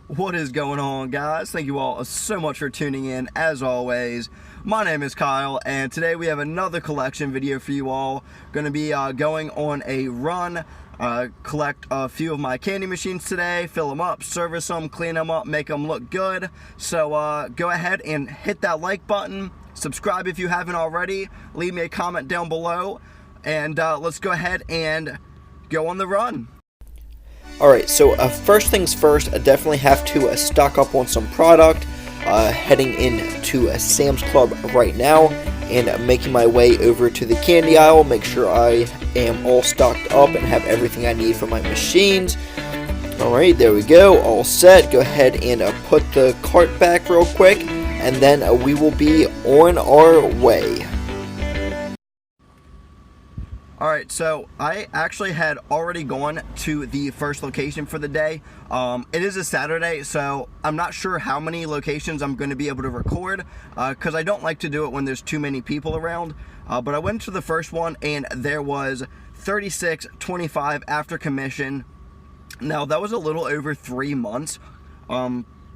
What is going on, guys? Thank you all so much for tuning in. As always, my name is Kyle, and today we have another collection video for you all. Going to be going on a run, collect a few of my candy machines today, fill them up, service them, clean them up, make them look good. So go ahead and hit that like button, subscribe if you haven't already, leave me a comment down below, and let's go ahead and go on the run. Alright, so first things first, I definitely have to stock up on some product. Heading into a Sam's Club right now and making my way over to the candy aisle. Make sure I am all stocked up and have everything I need for my machines. Alright, there we go, all set. Go ahead and put the cart back real quick, and then we will be on our way. Alright, so I actually had already gone to the first location for the day. It is a Saturday, so I'm not sure how many locations I'm going to be able to record, because I don't like to do it when there's too many people around. But I went to the first one, and there was $36.25 after commission. Now, that was a little over 3 months.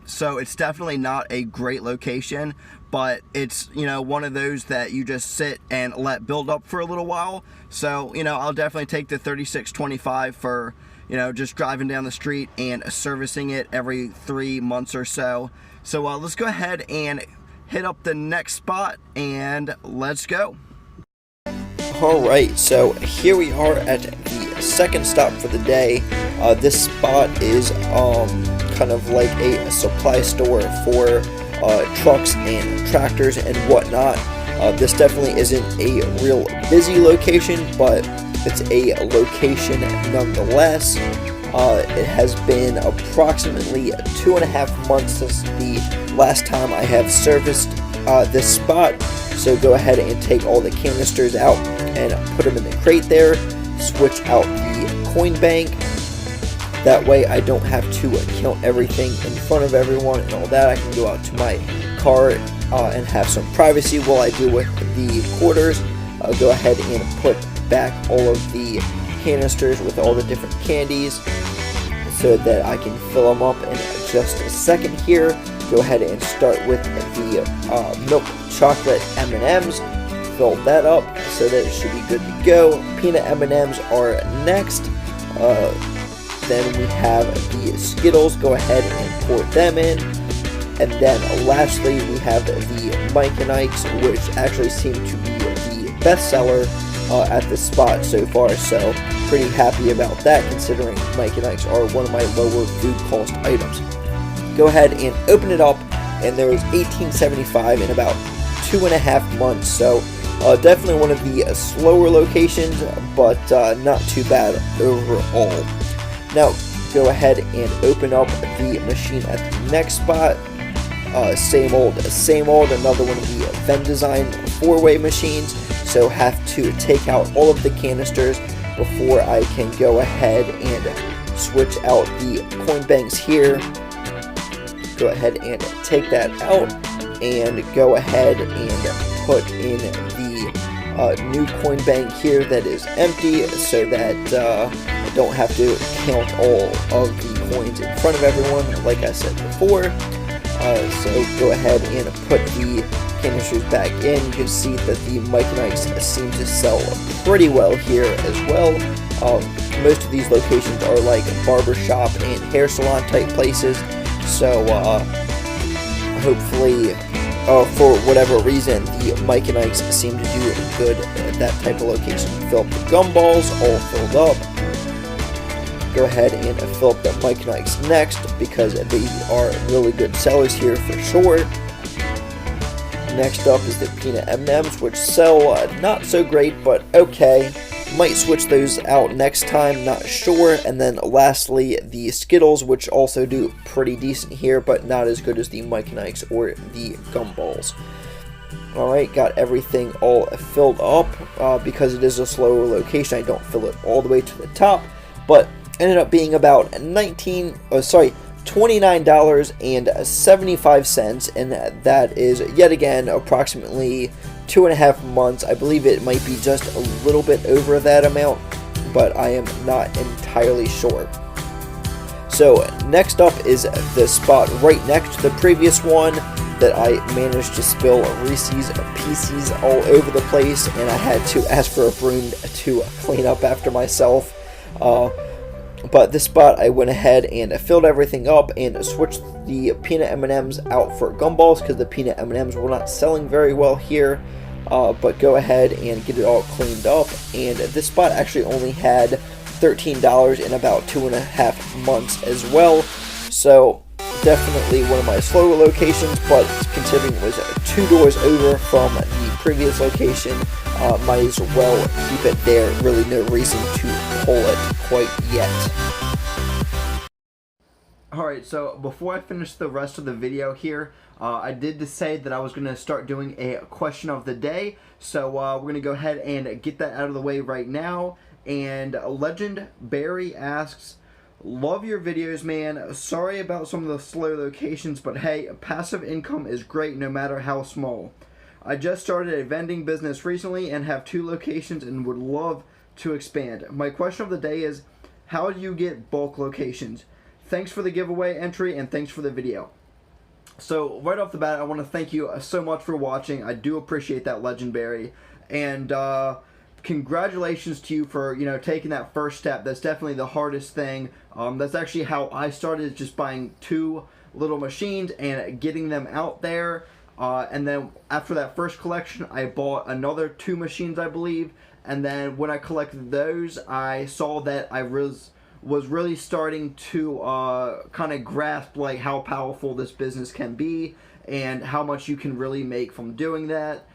So it's definitely not a great location, but it's, you know, one of those that you just sit and let build up for a little while. So, you know, I'll definitely take the $36.25 for, you know, just driving down the street and servicing it every 3 months or so. So let's go ahead and hit up the next spot and let's go. Alright, so here we are at the second stop for the day. This spot is kind of like a supply store for trucks and tractors and whatnot. This definitely isn't a real busy location, but it's a location nonetheless. It has been approximately 2.5 months since the last time I have serviced this spot. So go ahead and take all the canisters out and put them in the crate there. Switch out the coin bank. That way I don't have to count everything in front of everyone and all that. I can go out to my car and have some privacy while I deal with the quarters. Go ahead and put back all of the canisters with all the different candies so that I can fill them up in just a second here. Go ahead and start with the milk chocolate M&Ms. Fill that up so that it should be good to go. Peanut M&Ms are next. Then we have the Skittles. Go ahead and pour them in. And then lastly, we have the Mike and Ike's, which actually seem to be the best seller at this spot so far. So pretty happy about that, considering Mike and Ike's are one of my lower food cost items. Go ahead and open it up, and there is $18.75 in about 2.5 months. So definitely one of the slower locations, but not too bad overall. Now, go ahead and open up the machine at the next spot. Same old, another one of the Vending 4-way machines. So have to take out all of the canisters before I can go ahead and switch out the coin banks here. Go ahead and take that out and go ahead and put in the new coin bank here that is empty, so that I don't have to count all of the coins in front of everyone like I said before. So go ahead and put the canisters back in. You can see that the Mike and Ike's seem to sell pretty well here as well. Most of these locations are like barbershop and hair salon type places. So hopefully, for whatever reason, the Mike and Ike's seem to do good at that type of location. Fill up the gumballs, all filled up. Go ahead and fill up the Mike and Ike's next, because they are really good sellers here for sure. Next up is the peanut M&Ms, which sell not so great, but okay. Might switch those out next time, not sure. And then lastly, the Skittles, which also do pretty decent here, but not as good as the Mike and Ike's or the gumballs. Alright, got everything all filled up. Because it is a slower location, I don't fill it all the way to the top, but ended up being about $29.75, and that is yet again approximately 2.5 months. I believe it might be just a little bit over that amount, but I am not entirely sure. So next up is the spot right next to the previous one that I managed to spill Reese's Pieces all over the place, and I had to ask for a broom to clean up after myself. But this spot, I went ahead and filled everything up and switched the peanut M&Ms out for gumballs because the peanut M&Ms were not selling very well here. But go ahead and get it all cleaned up. And this spot actually only had $13 in about 2.5 months as well. So definitely one of my slower locations, but considering it was 2 doors over from the previous location, might as well keep it there. Really no reason to pull it quite yet. Alright, so before I finish the rest of the video here, I did say that I was going to start doing a question of the day, so we're going to go ahead and get that out of the way right now. And Legend Barry asks, love your videos, man. Sorry about some of the slow locations, but hey, passive income is great no matter how small. I just started a vending business recently and have 2 locations and would love to expand. My question of the day is, how do you get bulk locations? Thanks for the giveaway entry and thanks for the video. So right off the bat, I want to thank you so much for watching. I do appreciate that, Legendary, and congratulations to you for, you know, taking that first step. That's definitely the hardest thing. That's actually how I started, just buying 2 little machines and getting them out there. And then after that first collection, I bought another 2 machines, I believe. And then when I collected those, I saw that I was really starting to kind of grasp like how powerful this business can be and how much you can really make from doing that.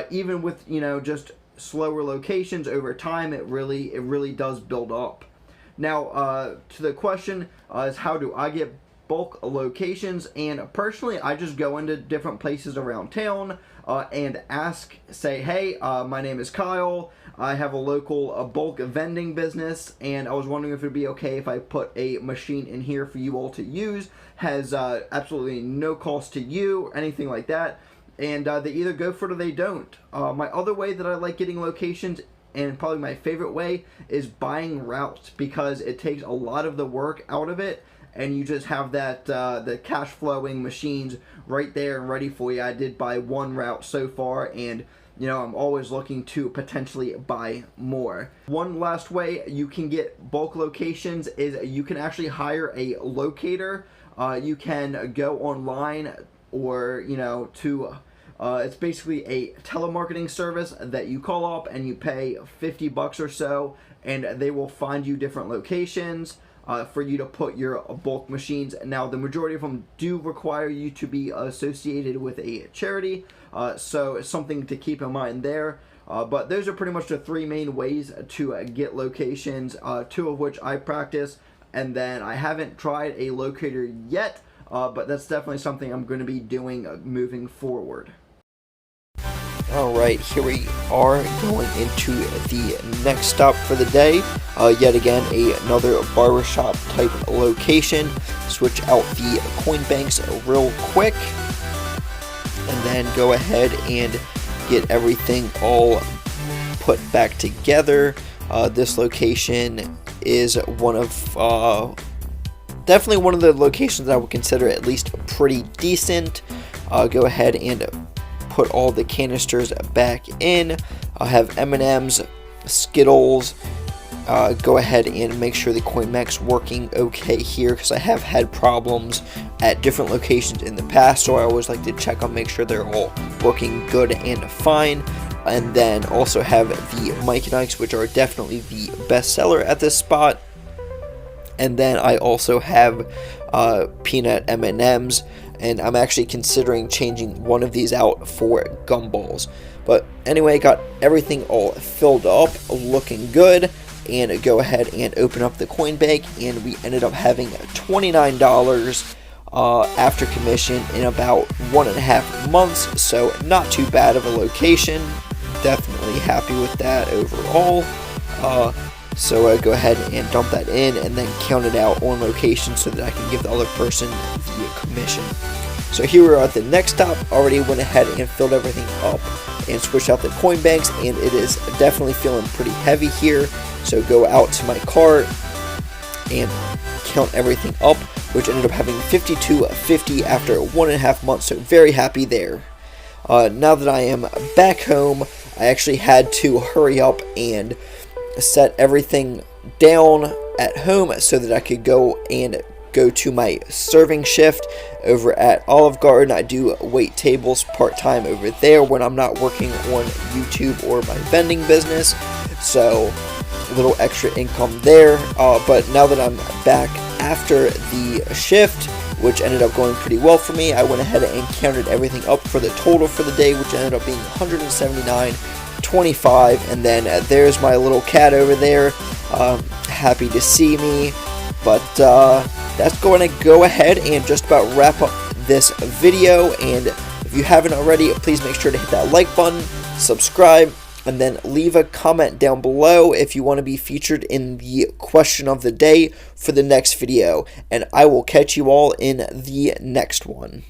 Even with, you know, just slower locations over time, it really does build up. Now to the question is, how do I get bulk locations? And personally, I just go into different places around town and say, hey, my name is Kyle. I have a local bulk vending business, and I was wondering if it would be okay if I put a machine in here for you all to use. Has absolutely no cost to you or anything like that. And they either go for it or they don't. My other way that I like getting locations, and probably my favorite way, is buying routes, because it takes a lot of the work out of it, and you just have that the cash flowing machines right there and ready for you. I did buy 1 route so far, and you know, I'm always looking to potentially buy more. One last way you can get bulk locations is you can actually hire a locator. You can go online, or, you know, to it's basically a telemarketing service that you call up and you pay $50 or so, and they will find you different locations for you to put your bulk machines. Now, the majority of them do require you to be associated with a charity, so it's something to keep in mind there. But those are pretty much the 3 main ways to get locations, 2 of which I practice, and then I haven't tried a locator yet, but that's definitely something I'm going to be doing moving forward. Alright, here we are going into the next stop for the day. Yet again, another barbershop type location. Switch out the coin banks real quick, and then go ahead and get everything all put back together. This location is one of definitely one of the locations that I would consider at least pretty decent. Go ahead and put all the canisters back in. I'll have M&Ms, Skittles. Go ahead and make sure the coin mech's working okay here, because I have had problems at different locations in the past, so I always like to check on, make sure they're all working good and fine. And then also have the Mike and Ike's, which are definitely the best seller at this spot. And then I also have peanut M&Ms, and I'm actually considering changing one of these out for gumballs. But anyway, got everything all filled up, looking good, and go ahead and open up the coin bank, and we ended up having $29 after commission in about 1.5 months, so not too bad of a location. Definitely happy with that overall. So go ahead and dump that in, and then count it out on location so that I can give the other person the commission. So here we are at the next stop. Already went ahead and filled everything up and switched out the coin banks, and it is definitely feeling pretty heavy here. So go out to my cart and count everything up, which ended up having 5250 after 1.5 months, so very happy there. Now that I am back home, I actually had to hurry up and set everything down at home so that I could go to my serving shift over at Olive Garden. I do wait tables part-time over there when I'm not working on YouTube or my vending business, so a little extra income there. But now that I'm back after the shift, which ended up going pretty well for me, I went ahead and counted everything up for the total for the day, which ended up being $179.25. And then there's my little cat over there, happy to see me. But that's going to go ahead and just about wrap up this video. And if you haven't already, please make sure to hit that like button, subscribe, and then leave a comment down below if you want to be featured in the question of the day for the next video. And I will catch you all in the next one.